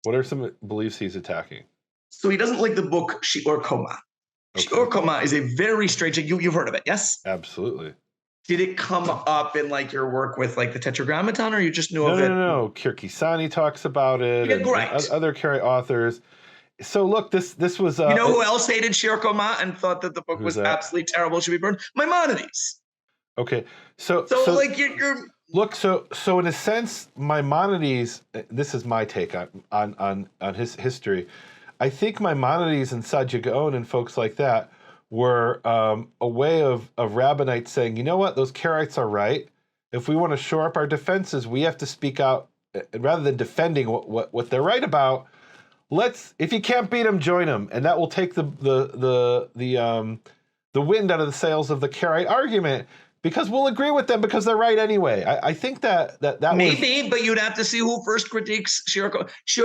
What are some beliefs he's attacking? So he doesn't like the book Shior Koma. Okay. Shior Koma is a very strange. You've heard of it, yes? Absolutely. Did it come up in like your work with like the Tetragrammaton, or you just knew No, of it? no. Kirkisani talks about it, Yeah, and great. other Karaite authors. So look, this was. You know who else hated Shior Koma and thought that the book was that? absolutely terrible, should be burned? Maimonides. Okay, so like you're look, so in a sense, Maimonides. This is my take on his history. I think Maimonides and Saadia Gaon and folks like that were a way of rabbinites saying, you know what, those Karaites are right. If we want to shore up our defenses, we have to speak out, rather than defending what they're right about. If you can't beat them, join them, and that will take the wind out of the sails of the Karaite argument, because we'll agree with them because they're right anyway. I think that maybe, but you'd have to see who first critiques Shior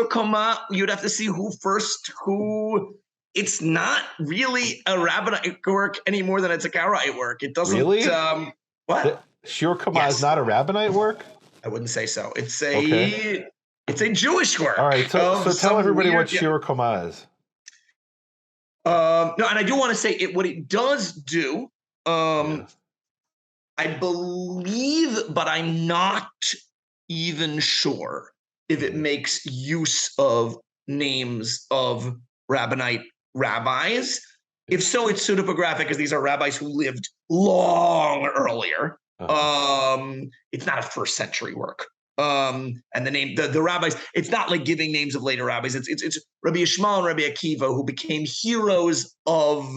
Koma. You'd have to see who. It's not really a rabbinite work any more than it's a Karaite work. It doesn't. Really? What? Shior Koma is not a rabbinite work? I wouldn't say so. It's a Jewish work. All right, so tell everybody what Shior Koma is. No, and I do want to say what it does do. I believe, but I'm not even sure if it makes use of names of rabbinite rabbis. If so, it's pseudographic, because these are rabbis who lived long earlier. It's not a first century work. And the rabbis, it's not like giving names of later rabbis. It's Rabbi Yishmael and Rabbi Akiva, who became heroes of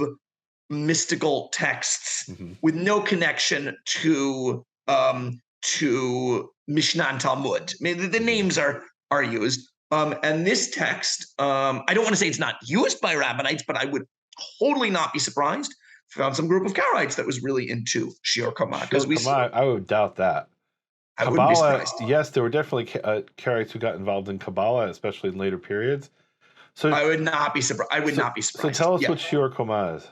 mystical texts with no connection to Mishnah and Talmud. I mean, the names are used. And this text, I don't want to say it's not used by rabbinites, but I would totally not be surprised if I found some group of Karaites that was really into Shior Koma. I would doubt that. I wouldn't be surprised. Yes, there were definitely Karaites who got involved in Kabbalah, especially in later periods. So I would not be surprised. So tell us what Shior Koma is.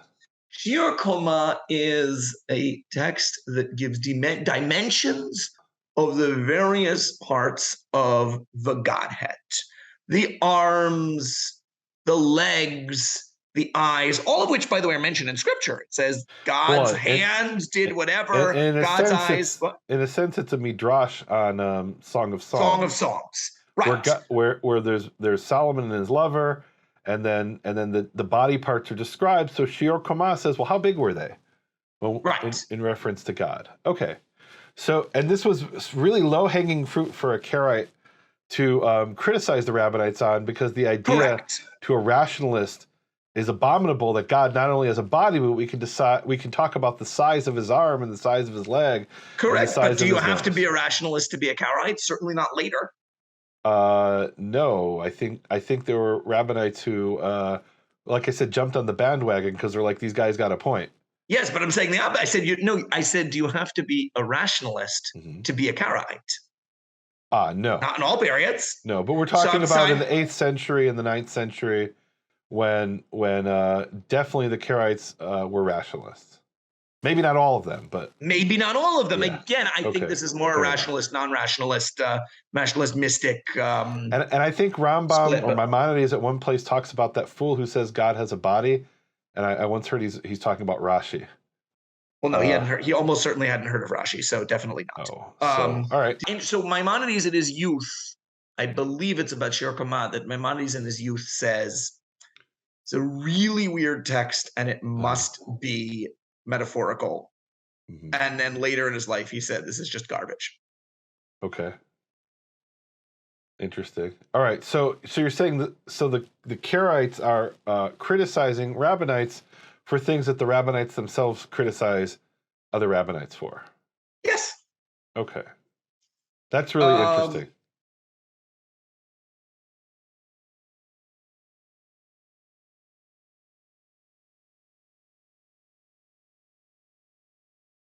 Shior Koma is a text that gives dimensions of the various parts of the Godhead. The arms, the legs, the eyes, all of which, by the way, are mentioned in Scripture. It says God's hands did whatever, God's eyes. In a sense, it's a midrash on Song of Songs. Song of Songs, right. Where there's Solomon and his lover, and then the body parts are described. So Shior Koma says, well, how big were they? Well, right. In reference to God. Okay. So, and this was really low-hanging fruit for a Karaite to criticize the rabbinites on, because the idea to a rationalist is abominable, that God not only has a body, but we can talk about the size of his arm and the size of his leg. Correct. But do you have to be a rationalist to be a Karaite? Certainly not later. No, I think there were rabbinites who, like I said, jumped on the bandwagon because they're like, these guys got a point. Yes, but I'm saying the opposite. I said, do you have to be a rationalist to be a Karaite? No. Not in all periods. No, but we're talking about in the 8th century and the 9th century, when definitely the Karaites were rationalists. Maybe not all of them, but... Maybe not all of them. Yeah. Again, I think this is more a rationalist, non-rationalist, rationalist, mystic... and I think Rambam or Maimonides at one place talks about that fool who says God has a body, and I once heard he's talking about Rashi. Well, no, he almost certainly hadn't heard of Rashi, so definitely not. All right. And so Maimonides in his youth, I believe it's about Shior Koma, that Maimonides in his youth says, it's a really weird text, and it must be metaphorical. And then later in his life, he said, this is just garbage. Okay. Interesting. All right. So you're saying that the Karaites are criticizing rabbinites for things that the rabbinites themselves criticize other rabbinites for. Yes. Okay. That's really interesting.